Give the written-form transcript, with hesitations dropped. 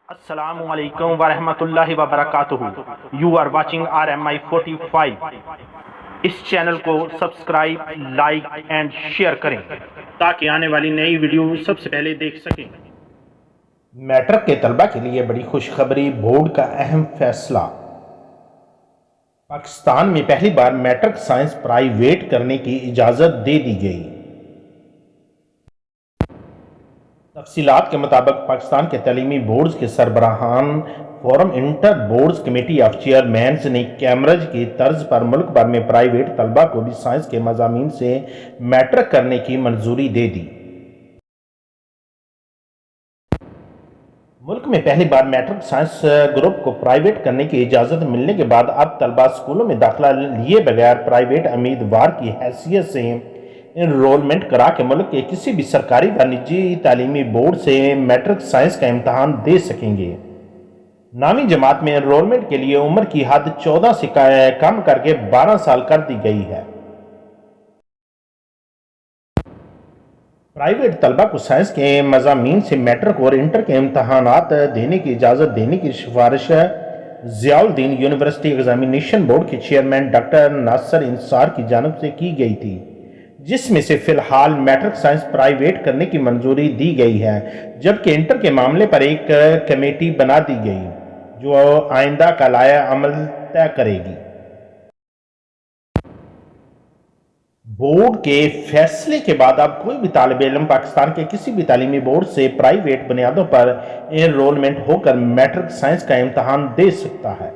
السلام علیکم ورحمۃ اللہ وبرکاتہ. You are watching RMI 45. اس چینل کو سبسکرائب، لائک اینڈ شیئر کریں تاکہ آنے والی نئی ویڈیو سب سے پہلے دیکھ سکیں. میٹرک کے طلبہ کے لیے بڑی خوشخبری، بورڈ کا اہم فیصلہ. پاکستان میں پہلی بار میٹرک سائنس پرائیویٹ کرنے کی اجازت دے دی گئی. تفصیلات کے مطابق پاکستان کے تعلیمی بورڈز کے سربراہان forum inter boards committee of chairmans نے کیمبرج کی طرز پر ملک بھر میں پرائیویٹ طلبہ کو بھی سائنس کے مضامین سے میٹرک کرنے کی منظوری دے دی. ملک میں پہلی بار میٹرک سائنس گروپ کو پرائیویٹ کرنے کی اجازت ملنے کے بعد اب طلبہ اسکولوں میں داخلہ لیے بغیر پرائیویٹ امیدوار کی حیثیت سے انرولمنٹ کرا کے ملک کے کسی بھی سرکاری یا نجی تعلیمی بورڈ سے میٹرک سائنس کا امتحان دے سکیں گے. نامی جماعت میں انرولمنٹ کے لیے عمر کی حد 14 سے کم کر کے 12 سال کر دی گئی ہے. پرائیویٹ طلبہ کو سائنس کے مضامین سے میٹرک اور انٹر کے امتحانات دینے کی اجازت دینے کی سفارش ضیاء الدین یونیورسٹی ایگزامینیشن بورڈ کے چیئرمین ڈاکٹر ناصر انصار کی جانب سے کی گئی تھی، جس میں سے فی الحال میٹرک سائنس پرائیویٹ کرنے کی منظوری دی گئی ہے، جبکہ انٹر کے معاملے پر ایک کمیٹی بنا دی گئی جو آئندہ کا لائحہ عمل طے کرے گی. بورڈ کے فیصلے کے بعد اب کوئی بھی طالب علم پاکستان کے کسی بھی تعلیمی بورڈ سے پرائیویٹ بنیادوں پر انرولمنٹ ہو کر میٹرک سائنس کا امتحان دے سکتا ہے.